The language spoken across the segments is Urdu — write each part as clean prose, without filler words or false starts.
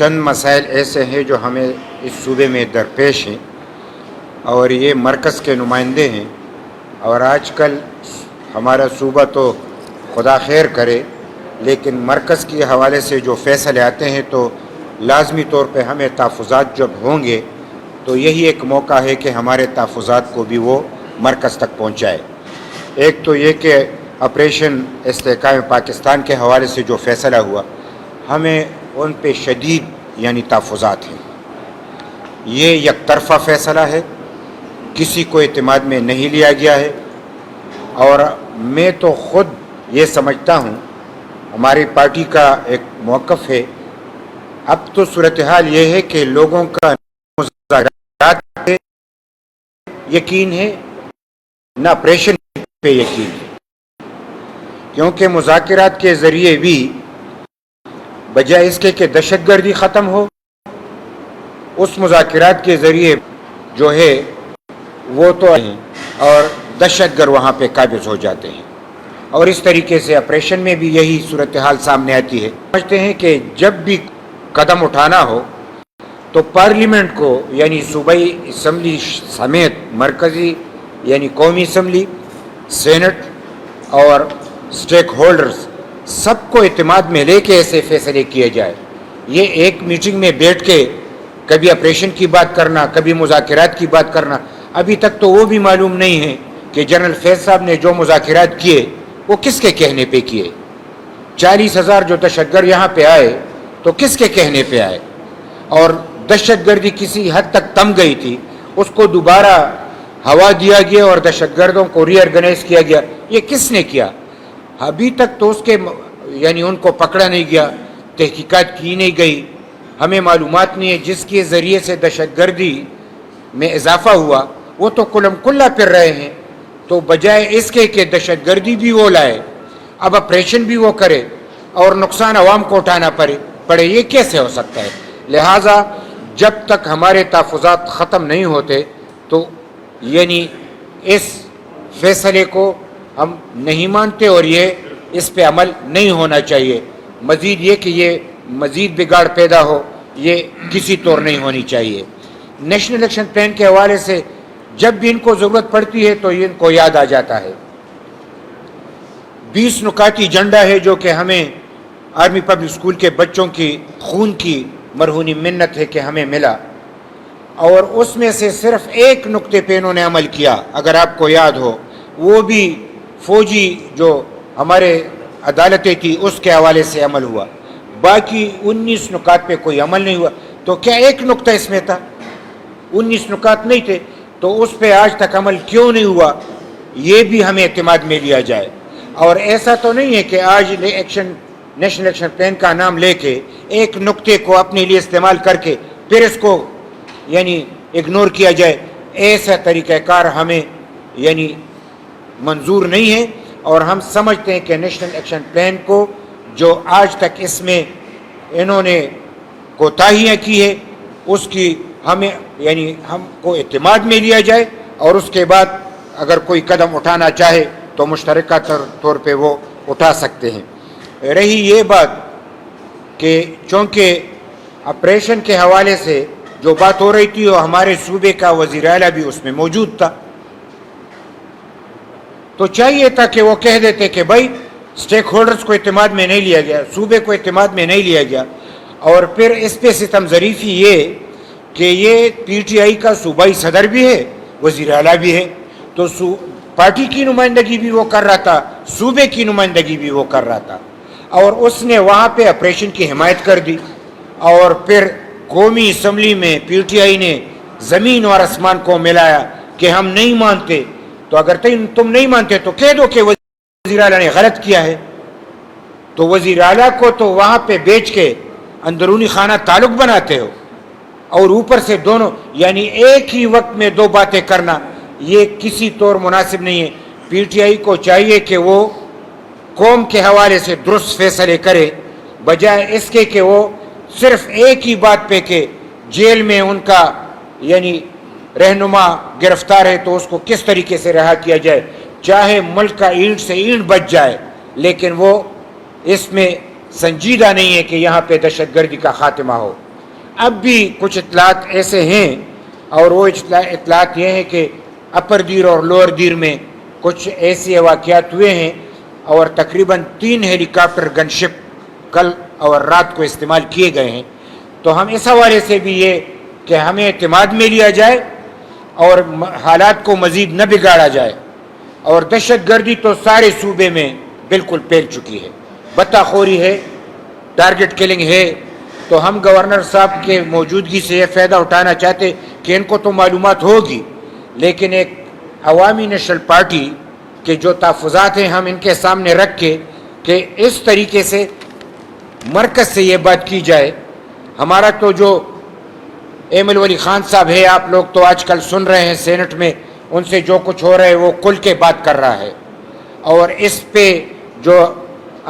چند مسائل ایسے ہیں جو ہمیں اس صوبے میں درپیش ہیں اور یہ مرکز کے نمائندے ہیں، اور آج کل ہمارا صوبہ تو خدا خیر کرے، لیکن مرکز کے حوالے سے جو فیصلے آتے ہیں تو لازمی طور پہ ہمیں تحفظات جب ہوں گے تو یہی ایک موقع ہے کہ ہمارے تحفظات کو بھی وہ مرکز تک پہنچائے۔ ایک تو یہ کہ آپریشن استحکام پاکستان کے حوالے سے جو فیصلہ ہوا، ہمیں ان پہ شدید تحفظات ہیں۔ یہ یک طرفہ فیصلہ ہے، کسی کو اعتماد میں نہیں لیا گیا ہے، اور میں تو خود یہ سمجھتا ہوں، ہماری پارٹی کا ایک موقف ہے، اب تو صورتحال یہ ہے کہ لوگوں کا مذاکرات پہ یقین ہے نہ آپریشن پہ یقین ہے، کیونکہ مذاکرات کے ذریعے بھی بجائے اس کے کہ دہشت گردی ختم ہو، اس مذاکرات کے ذریعے جو ہے وہ تو ہیں اور دہشت گرد وہاں پہ قابض ہو جاتے ہیں، اور اس طریقے سے آپریشن میں بھی یہی صورتحال سامنے آتی ہے۔ سمجھتے ہیں کہ جب بھی قدم اٹھانا ہو تو پارلیمنٹ کو صوبائی اسمبلی سمیت مرکزی قومی اسمبلی، سینٹ اور سٹیک ہولڈرز سب کو اعتماد میں لے کے ایسے فیصلے کیے جائے۔ یہ ایک میٹنگ میں بیٹھ کے کبھی آپریشن کی بات کرنا، کبھی مذاکرات کی بات کرنا، ابھی تک تو وہ بھی معلوم نہیں ہے کہ جنرل فیض صاحب نے جو مذاکرات کیے وہ کس کے کہنے پہ کیے۔ 40,000 جو دہشت گرد یہاں پہ آئے تو کس کے کہنے پہ آئے، اور دہشت گردی کسی حد تک تم گئی تھی، اس کو دوبارہ ہوا دیا گیا اور دہشت گردوں کو ری آرگنائز کیا گیا، یہ کس نے کیا؟ ابھی تک تو اس کے ان کو پکڑا نہیں گیا، تحقیقات کی نہیں گئی، ہمیں معلومات نہیں ہے۔ جس کے ذریعے سے دہشت گردی میں اضافہ ہوا وہ تو کلم کلا پھر رہے ہیں، تو بجائے اس کے کہ دہشت گردی بھی وہ لائے، اب آپریشن بھی وہ کرے اور نقصان عوام کو اٹھانا پڑے، یہ کیسے ہو سکتا ہے؟ لہٰذا جب تک ہمارے تحفظات ختم نہیں ہوتے تو اس فیصلے کو ہم نہیں مانتے، اور یہ اس پہ عمل نہیں ہونا چاہیے۔ مزید یہ کہ یہ مزید بگاڑ پیدا ہو، یہ کسی طور نہیں ہونی چاہیے۔ نیشنل الیکشن پلان کے حوالے سے جب بھی ان کو ضرورت پڑتی ہے تو ان کو یاد آ جاتا ہے۔ 20 نکاتی ایجنڈا ہے جو کہ ہمیں آرمی پبلک اسکول کے بچوں کی خون کی مرہونی منت ہے کہ ہمیں ملا، اور اس میں سے صرف ایک نقطے پہ انہوں نے عمل کیا، اگر آپ کو یاد ہو، وہ بھی فوجی جو ہمارے عدالتیں تھی اس کے حوالے سے عمل ہوا، باقی 19 نکات پہ کوئی عمل نہیں ہوا۔ تو کیا ایک نقطہ اس میں تھا؟ 19 نکات نہیں تھے، تو اس پہ آج تک عمل کیوں نہیں ہوا؟ یہ بھی ہمیں اعتماد میں لیا جائے۔ اور ایسا تو نہیں ہے کہ آج نیشنل ایکشن پلان کا نام لے کے ایک نقطے کو اپنے لیے استعمال کر کے پھر اس کو اگنور کیا جائے، ایسا طریقہ کار ہمیں منظور نہیں ہے، اور ہم سمجھتے ہیں کہ نیشنل ایکشن پلان کو جو آج تک اس میں انہوں نے کوتاہیاں کی ہے، اس کی ہم کو اعتماد میں لیا جائے، اور اس کے بعد اگر کوئی قدم اٹھانا چاہے تو مشترکہ طور پہ وہ اٹھا سکتے ہیں۔ رہی یہ بات کہ چونکہ آپریشن کے حوالے سے جو بات ہو رہی تھی وہ ہمارے صوبے کا وزیر اعلیٰ بھی اس میں موجود تھا، تو چاہیے تھا کہ وہ کہہ دیتے کہ بھائی سٹیک ہولڈرز کو اعتماد میں نہیں لیا گیا، صوبے کو اعتماد میں نہیں لیا گیا، اور پھر اس پہ ستم ظریفی یہ کہ یہ پی ٹی آئی کا صوبائی صدر بھی ہے، وزیر اعلیٰ بھی ہے، تو پارٹی کی نمائندگی بھی وہ کر رہا تھا، صوبے کی نمائندگی بھی وہ کر رہا تھا، اور اس نے وہاں پہ آپریشن کی حمایت کر دی، اور پھر قومی اسمبلی میں پی ٹی آئی نے زمین اور آسمان کو ملایا کہ ہم نہیں مانتے۔ تو اگر تم نہیں مانتے تو کہہ دو کہ وزیر اعلیٰ نے غلط کیا ہے، تو وزیر اعلیٰ کو تو وہاں پہ بیچ کے اندرونی خانہ تعلق بناتے ہو، اور اوپر سے دونوں ایک ہی وقت میں دو باتیں کرنا، یہ کسی طور مناسب نہیں ہے۔ پی ٹی آئی کو چاہیے کہ وہ قوم کے حوالے سے درست فیصلے کرے، بجائے اس کے کہ وہ صرف ایک ہی بات پہ کہ جیل میں ان کا رہنما گرفتار ہے تو اس کو کس طریقے سے رہا کیا جائے، چاہے ملک کا اینٹ سے اینٹ بچ جائے، لیکن وہ اس میں سنجیدہ نہیں ہے کہ یہاں پہ دہشت گردی کا خاتمہ ہو۔ اب بھی کچھ اطلاعات ایسے ہیں، اور وہ اطلاعات یہ ہیں کہ اپر دیر اور لوور دیر میں کچھ ایسے واقعات ہوئے ہیں، اور تقریباً 3 ہیلی کاپٹر گن شپ کل اور رات کو استعمال کیے گئے ہیں۔ تو ہم اس حوالے سے بھی یہ کہ ہمیں اعتماد میں لیا جائے اور حالات کو مزید نہ بگاڑا جائے، اور دہشت گردی تو سارے صوبے میں بالکل پھیل چکی ہے، بتہ خوری ہے، ٹارگٹ کلنگ ہے۔ تو ہم گورنر صاحب کے موجودگی سے یہ فائدہ اٹھانا چاہتے کہ ان کو تو معلومات ہوگی، لیکن ایک عوامی نیشنل پارٹی کے جو تحفظات ہیں ہم ان کے سامنے رکھ کے کہ اس طریقے سے مرکز سے یہ بات کی جائے۔ ہمارا تو جو ایمل ولی خان صاحب ہے، آپ لوگ تو آج کل سن رہے ہیں سینٹ میں ان سے جو کچھ ہو رہا ہے، وہ کھل کے بات کر رہا ہے، اور اس پہ جو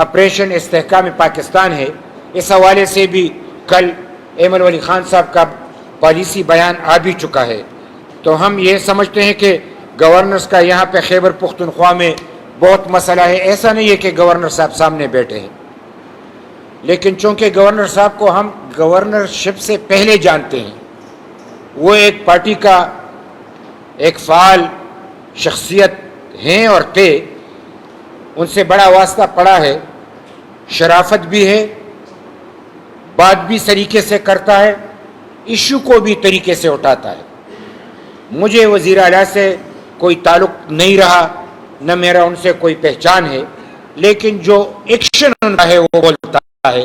آپریشن استحکام پاکستان ہے، اس حوالے سے بھی کل ایمل ولی خان صاحب کا پالیسی بیان آ بھی چکا ہے۔ تو ہم یہ سمجھتے ہیں کہ گورنرز کا یہاں پہ خیبر پختونخوا میں بہت مسئلہ ہے۔ ایسا نہیں ہے کہ گورنر صاحب سامنے بیٹھے ہیں، لیکن چونکہ گورنر صاحب کو ہم گورنرشپ سے پہلے جانتے ہیں، وہ ایک پارٹی کا ایک فعال شخصیت ہیں اور تھے، ان سے بڑا واسطہ پڑا ہے، شرافت بھی ہے، بات بھی طریقے سے کرتا ہے، ایشو کو بھی طریقے سے اٹھاتا ہے۔ مجھے وزیر اعلیٰ سے کوئی تعلق نہیں رہا، نہ میرا ان سے کوئی پہچان ہے، لیکن جو ایکشن ان کا ہے وہ بولتا ہے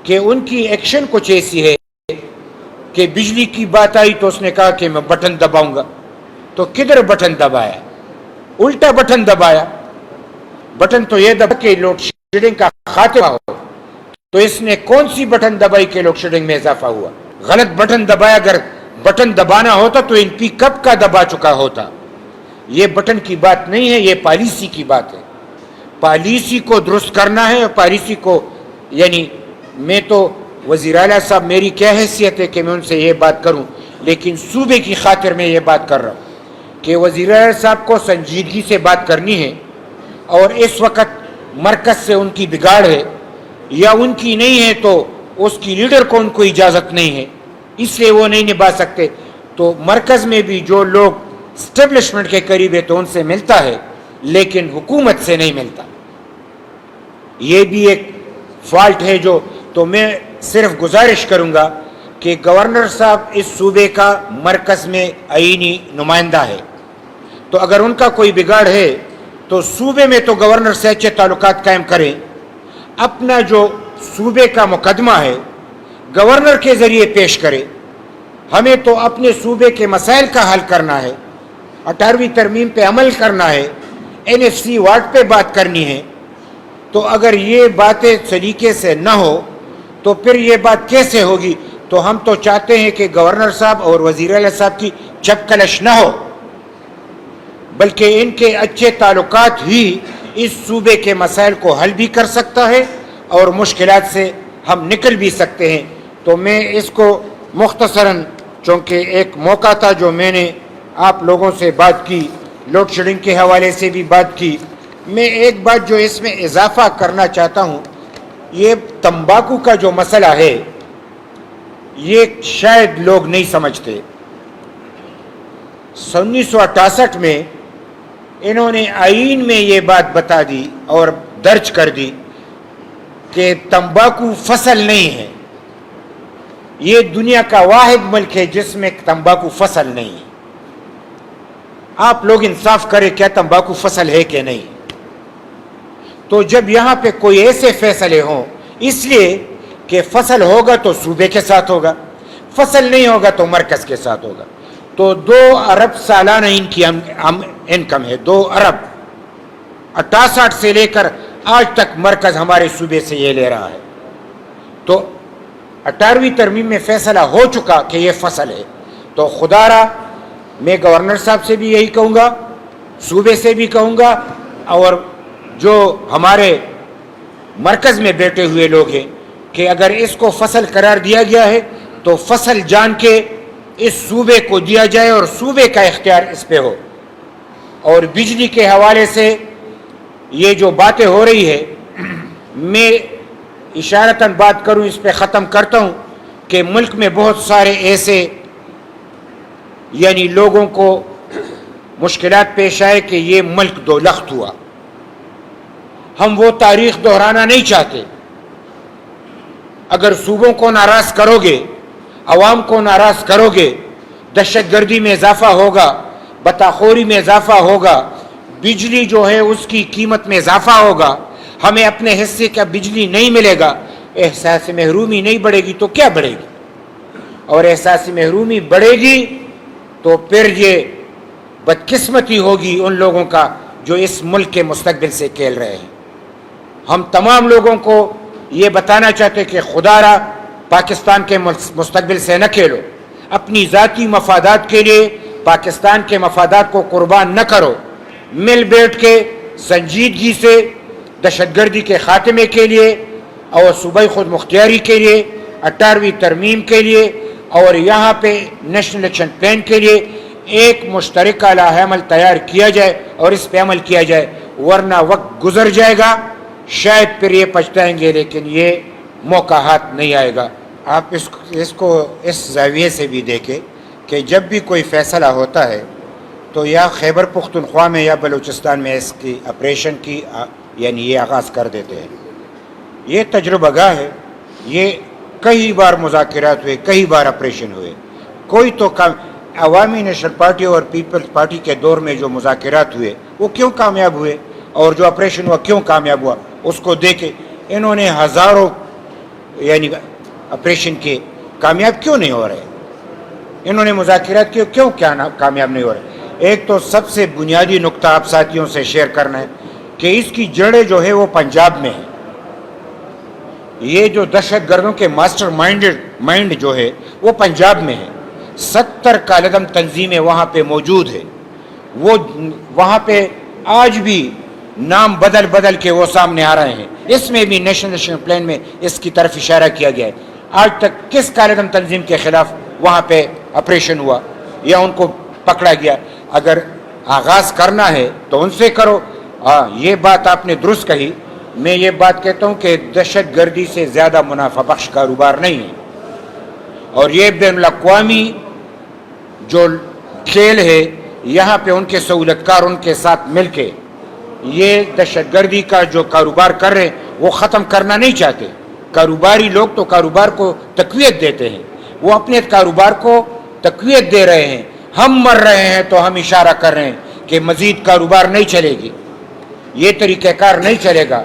کہ ان کی ایکشن کچھ ایسی ہے کہ بجلی کی بات آئی تو اس نے کہا کہ میں بٹن دباؤں گا۔ تو کدھر بٹن دبایا؟ الٹا بٹن دبایا۔ بٹن تو یہ دبا کہ لوڈ شیڈنگ کا خاتمہ ہو، تو اس نے کون سی بٹن دبائی کہ لوڈ شیڈنگ میں اضافہ ہوا؟ غلط بٹن دبایا۔ اگر بٹن دبانا ہوتا تو ان پی کب کا دبا چکا ہوتا۔ یہ بٹن کی بات نہیں ہے، یہ پالیسی کی بات ہے۔ پالیسی کو درست کرنا ہے، اور پالیسی کو یعنی میں تو وزیر اعلیٰ صاحب میری کیا حیثیت ہے کہ میں ان سے یہ بات کروں، لیکن صوبے کی خاطر میں یہ بات کر رہا ہوں کہ وزیر اعلیٰ صاحب کو سنجیدگی سے بات کرنی ہے، اور اس وقت مرکز سے ان کی بگاڑ ہے، یا ان کی نہیں ہے تو اس کی لیڈر کو ان کو اجازت نہیں ہے، اس لیے وہ نہیں نبھا سکتے۔ تو مرکز میں بھی جو لوگ اسٹیبلشمنٹ کے قریب ہے تو ان سے ملتا ہے، لیکن حکومت سے نہیں ملتا۔ یہ بھی ایک فالٹ ہے جو، تو میں صرف گزارش کروں گا کہ گورنر صاحب اس صوبے کا مرکز میں آئینی نمائندہ ہے، تو اگر ان کا کوئی بگاڑ ہے تو صوبے میں تو گورنر سے اچھے تعلقات قائم کریں، اپنا جو صوبے کا مقدمہ ہے گورنر کے ذریعے پیش کرے۔ ہمیں تو اپنے صوبے کے مسائل کا حل کرنا ہے، 18ویں ترمیم پہ عمل کرنا ہے، NFC وارڈ پہ بات کرنی ہے۔ تو اگر یہ باتیں سلیقے سے نہ ہو تو پھر یہ بات کیسے ہوگی؟ تو ہم تو چاہتے ہیں کہ گورنر صاحب اور وزیر اعلیٰ صاحب کی چپکلش نہ ہو، بلکہ ان کے اچھے تعلقات ہی اس صوبے کے مسائل کو حل بھی کر سکتا ہے اور مشکلات سے ہم نکل بھی سکتے ہیں۔ تو میں اس کو مختصراً، چونکہ ایک موقع تھا جو میں نے آپ لوگوں سے بات کی، لوڈ شیڈنگ کے حوالے سے بھی بات کی، میں ایک بات جو اس میں اضافہ کرنا چاہتا ہوں، یہ تمباکو کا جو مسئلہ ہے یہ شاید لوگ نہیں سمجھتے۔ 1968 میں انہوں نے آئین میں یہ بات بتا دی اور درج کر دی کہ تمباکو فصل نہیں ہے۔ یہ دنیا کا واحد ملک ہے جس میں تمباکو فصل نہیں ہے۔ آپ لوگ انصاف کریں، کیا تمباکو فصل ہے کہ نہیں؟ تو جب یہاں پہ کوئی ایسے فیصلے ہوں، اس لیے کہ فصل ہوگا تو صوبے کے ساتھ ہوگا، فصل نہیں ہوگا تو مرکز کے ساتھ ہوگا۔ تو 2 ارب سالانہ ان کی انکم ہے، 2 ارب 68 سے لے کر آج تک مرکز ہمارے صوبے سے یہ لے رہا ہے۔ تو 18ویں ترمیم میں فیصلہ ہو چکا کہ یہ فصل ہے۔ تو خدا را میں گورنر صاحب سے بھی یہی کہوں گا، صوبے سے بھی کہوں گا، اور جو ہمارے مرکز میں بیٹھے ہوئے لوگ ہیں کہ اگر اس کو فصل قرار دیا گیا ہے تو فصل جان کے اس صوبے کو دیا جائے اور صوبے کا اختیار اس پہ ہو۔ اور بجلی کے حوالے سے یہ جو باتیں ہو رہی ہے، میں اشارتاً بات کروں، اس پہ ختم کرتا ہوں کہ ملک میں بہت سارے ایسے یعنی لوگوں کو مشکلات پیش آئے کہ یہ ملک دو لخت ہوا. ہم وہ تاریخ دہرانا نہیں چاہتے. اگر صوبوں کو ناراض کرو گے، عوام کو ناراض کرو گے، دہشت گردی میں اضافہ ہوگا، بتاخوری میں اضافہ ہوگا، بجلی جو ہے اس کی قیمت میں اضافہ ہوگا، ہمیں اپنے حصے کا بجلی نہیں ملے گا، احساس محرومی نہیں بڑھے گی تو کیا بڑھے گی؟ اور احساس محرومی بڑھے گی تو پھر یہ بدقسمتی ہوگی ان لوگوں کا جو اس ملک کے مستقبل سے کھیل رہے ہیں. ہم تمام لوگوں کو یہ بتانا چاہتے کہ خدا را پاکستان کے مستقبل سے نہ کھیلو. اپنی ذاتی مفادات کے لیے پاکستان کے مفادات کو قربان نہ کرو. مل بیٹھ کے سنجیدگی سے دہشت گردی کے خاتمے کے لیے اور صوبائی خود مختاری کے لیے، 18ویں ترمیم کے لیے اور یہاں پہ نیشنل ایکشن پلان کے لیے ایک مشترکہ لائحہ عمل تیار کیا جائے اور اس پہ عمل کیا جائے، ورنہ وقت گزر جائے گا، شاید پھر یہ پچھتائیں گے لیکن یہ موقع ہاتھ نہیں آئے گا. آپ اس کو اس زاویے سے بھی دیکھیں کہ جب بھی کوئی فیصلہ ہوتا ہے تو یا خیبر پختونخوا میں یا بلوچستان میں اس کی آپریشن کی یعنی یہ آغاز کر دیتے ہیں. یہ تجربہ گاہ ہے، یہ کئی بار مذاکرات ہوئے، کئی بار آپریشن ہوئے. کوئی تو عوامی نیشنل پارٹی اور پیپلز پارٹی کے دور میں جو مذاکرات ہوئے وہ کیوں کامیاب ہوئے اور جو آپریشن ہوا کیوں کامیاب ہوا اس کو دیکھیں. انہوں نے ہزاروں یعنی آپریشن کے کامیاب کیوں نہیں ہو رہے؟ انہوں نے مذاکرات کیوں کامیاب نہیں ہو رہے؟ ایک تو سب سے بنیادی نقطہ آپ ساتھیوں سے شیئر کرنا ہے کہ اس کی جڑیں جو ہے وہ پنجاب میں ہیں. یہ جو دہشت گردوں کے ماسٹر مائنڈ جو ہے وہ پنجاب میں ہے. 70 کالعدم تنظیمیں وہاں پہ موجود ہے. وہ وہاں پہ آج بھی نام بدل کے وہ سامنے آ رہے ہیں. اس میں بھی نیشنل ایکشن پلان میں اس کی طرف اشارہ کیا گیا ہے. آج تک کس کالعدم تنظیم کے خلاف وہاں پہ آپریشن ہوا یا ان کو پکڑا گیا؟ اگر آغاز کرنا ہے تو ان سے کرو. یہ بات آپ نے درست کہی. میں یہ بات کہتا ہوں کہ دہشت گردی سے زیادہ منافع بخش کاروبار نہیں ہے، اور یہ بین الاقوامی جو کھیل ہے یہاں پہ ان کے سہولت کار ان کے ساتھ مل کے یہ دہشت گردی کا جو کاروبار کر رہے ہیں وہ ختم کرنا نہیں چاہتے. کاروباری لوگ تو کاروبار کو تقویت دیتے ہیں، وہ اپنے کاروبار کو تقویت دے رہے ہیں. ہم مر رہے ہیں تو ہم اشارہ کر رہے ہیں کہ مزید کاروبار نہیں چلے گی، یہ طریقہ کار نہیں چلے گا.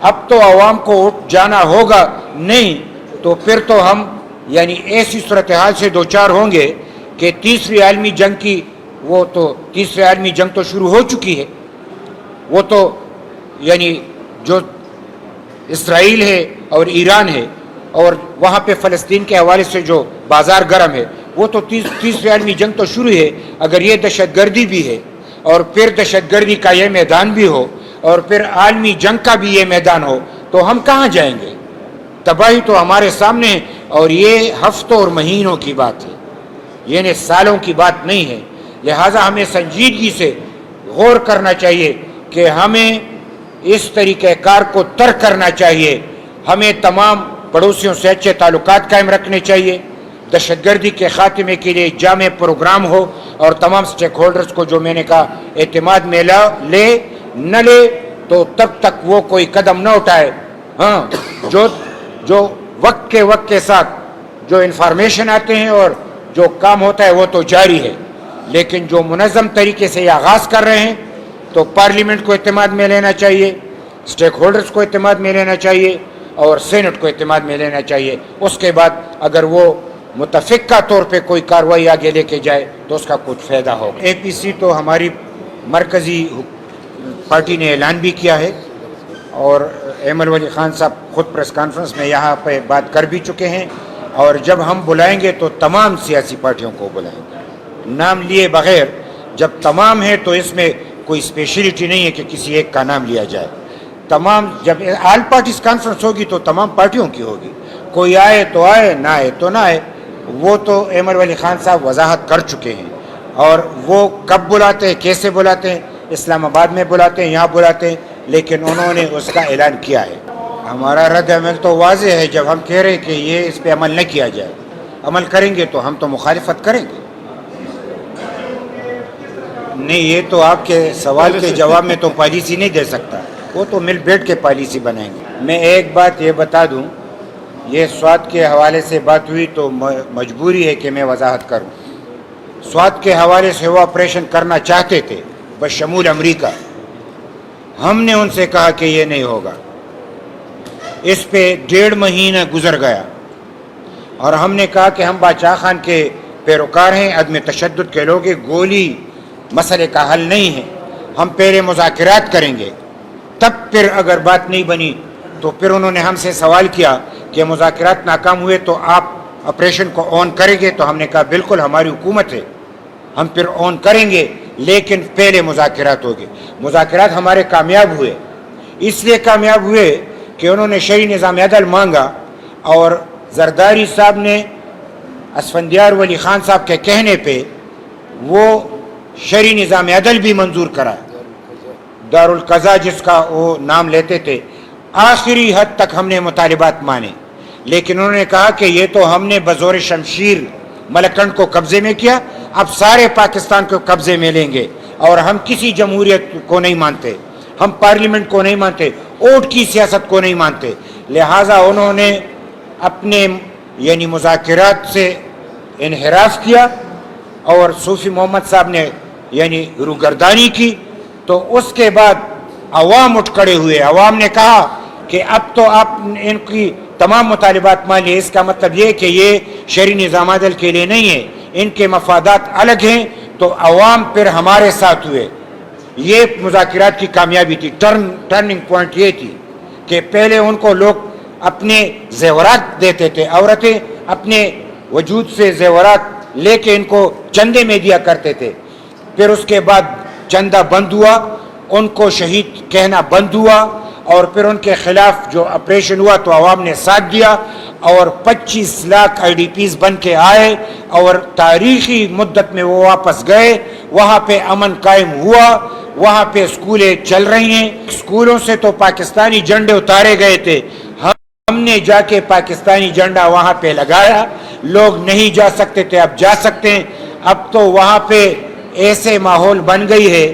اب تو عوام کو اٹھ جانا ہوگا، نہیں تو پھر تو ہم یعنی ایسی صورتحال سے دوچار ہوں گے کہ تیسری عالمی جنگ تو شروع ہو چکی ہے. وہ تو یعنی جو اسرائیل ہے اور ایران ہے اور وہاں پہ فلسطین کے حوالے سے جو بازار گرم ہے وہ تو تیسری عالمی جنگ تو شروع ہے. اگر یہ دہشت گردی بھی ہے اور پھر دہشت گردی کا یہ میدان بھی ہو اور پھر عالمی جنگ کا بھی یہ میدان ہو تو ہم کہاں جائیں گے؟ تباہی تو ہمارے سامنے ہے، اور یہ ہفتوں اور مہینوں کی بات ہے، یہ سالوں کی بات نہیں ہے. لہٰذا ہمیں سنجیدگی سے غور کرنا چاہیے کہ ہمیں اس طریقہ کار کو ترک کرنا چاہیے. ہمیں تمام پڑوسیوں سے اچھے تعلقات قائم رکھنے چاہیے. دہشت گردی کے خاتمے کے لیے جامع پروگرام ہو اور تمام سٹیک ہولڈرز کو جو میں نے کہا اعتماد میں لے نہ لے تو تب تک وہ کوئی قدم نہ اٹھائے. ہاں جو وقت کے ساتھ جو انفارمیشن آتے ہیں اور جو کام ہوتا ہے وہ تو جاری ہے، لیکن جو منظم طریقے سے یہ آغاز کر رہے ہیں تو پارلیمنٹ کو اعتماد میں لینا چاہیے، سٹیک ہولڈرز کو اعتماد میں لینا چاہیے اور سینٹ کو اعتماد میں لینا چاہیے. اس کے بعد اگر وہ متفقہ طور پہ کوئی کارروائی آگے لے کے جائے تو اس کا کچھ فائدہ ہوگا. اے پی سی تو ہماری مرکزی پارٹی نے اعلان بھی کیا ہے اور ایمل ولی خان صاحب خود پریس کانفرنس میں یہاں پہ بات کر بھی چکے ہیں، اور جب ہم بلائیں گے تو تمام سیاسی پارٹیوں کو بلائیں گے نام لیے بغیر. جب تمام ہے تو اس میں کوئی اسپیشلٹی نہیں ہے کہ کسی ایک کا نام لیا جائے. تمام جب آل پارٹیز کانفرنس ہوگی تو تمام پارٹیوں کی ہوگی، کوئی آئے تو آئے، نہ آئے تو نہ آئے. وہ تو ایمل ولی خان صاحب وضاحت کر چکے ہیں، اور وہ کب بلاتے ہیں، کیسے بلاتے ہیں، اسلام آباد میں بلاتے ہیں، یہاں بلاتے ہیں، لیکن انہوں نے اس کا اعلان کیا ہے. ہمارا رد عمل تو واضح ہے. جب ہم کہہ رہے ہیں کہ یہ اس پہ عمل نہ کیا جائے عمل کریں گے تو ہم تو مخالفت کریں گے. نہیں، یہ تو آپ کے سوال کے جواب میں تو پالیسی نہیں دے سکتا، وہ تو مل بیٹھ کے پالیسی بنائیں گے. میں ایک بات یہ بتا دوں، یہ سوات کے حوالے سے بات ہوئی تو مجبوری ہے کہ میں وضاحت کروں. سوات کے حوالے سے وہ آپریشن کرنا چاہتے تھے بشمول امریکہ. ہم نے ان سے کہا کہ یہ نہیں ہوگا. اس پہ 1.5 مہینہ گزر گیا اور ہم نے کہا کہ ہم باچا خان کے پیروکار ہیں، عدم تشدد کے لوگ ہیں، گولی مسئلے کا حل نہیں ہے. ہم پہلے مذاکرات کریں گے، تب پھر اگر بات نہیں بنی تو پھر انہوں نے ہم سے سوال کیا کہ مذاکرات ناکام ہوئے تو آپ آپریشن کو آن کریں گے؟ تو ہم نے کہا بالکل، ہماری حکومت ہے، ہم پھر آن کریں گے، لیکن پہلے مذاکرات ہوگی. مذاکرات ہمارے کامیاب ہوئے. اس لیے کامیاب ہوئے کہ انہوں نے شرعی نظام عدل مانگا اور زرداری صاحب نے اسفندیار ولی خان صاحب کے کہنے پہ وہ شرعی نظام عدل بھی منظور کرا، دارالقضا جس کا وہ نام لیتے تھے. آخری حد تک ہم نے مطالبات مانے، لیکن انہوں نے کہا کہ یہ تو ہم نے بزور شمشیر ملکنڈ کو قبضے میں کیا، اب سارے پاکستان کو قبضے میں لیں گے، اور ہم کسی جمہوریت کو نہیں مانتے، ہم پارلیمنٹ کو نہیں مانتے، ووٹ کی سیاست کو نہیں مانتے. لہٰذا انہوں نے اپنے یعنی مذاکرات سے انحراف کیا اور صوفی محمد صاحب نے یعنی روگردانی کی. تو اس کے بعد عوام اٹھ کھڑے ہوئے. عوام نے کہا کہ اب تو آپ ان کی تمام مطالبات مان لیے، اس کا مطلب یہ کہ یہ شرعی نظام عدل کے لیے نہیں ہے، ان کے مفادات الگ ہیں. تو عوام پھر ہمارے ساتھ ہوئے. یہ مذاکرات کی کامیابی تھی. ٹرننگ پوائنٹ یہ تھی کہ پہلے ان کو لوگ اپنے زیورات دیتے تھے، عورتیں اپنے وجود سے زیورات لے کے ان کو چندے میں دیا کرتے تھے. پھر اس کے بعد چندہ بند ہوا، ان کو شہید کہنا بند ہوا، اور پھر ان کے خلاف جو آپریشن ہوا تو عوام نے ساتھ دیا اور 25 لاکھ آئی ڈی پیز بن کے آئے اور تاریخی مدت میں وہ واپس گئے. وہاں پہ امن قائم ہوا، وہاں پہ اسکولیں چل رہی ہیں. اسکولوں سے تو پاکستانی جھنڈے اتارے گئے تھے، ہم نے جا کے پاکستانی جھنڈا وہاں پہ لگایا. لوگ نہیں جا سکتے تھے، اب جا سکتے ہیں. اب تو وہاں پہ ایسے ماحول بن گئی ہے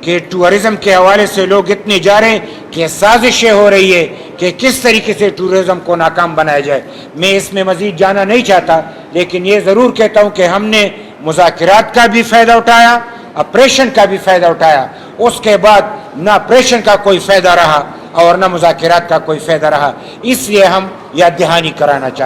کہ ٹورزم کے حوالے سے لوگ اتنے جا رہے ہیں کہ سازشیں ہو رہی ہے کہ کس طریقے سے ٹورزم کو ناکام بنایا جائے. میں اس میں مزید جانا نہیں چاہتا، لیکن یہ ضرور کہتا ہوں کہ ہم نے مذاکرات کا بھی فائدہ اٹھایا، آپریشن کا بھی فائدہ اٹھایا. اس کے بعد نہ آپریشن کا کوئی فائدہ رہا اور نہ مذاکرات کا کوئی فائدہ رہا. اس لیے ہم یاد دہانی کرانا چاہتے ہیں.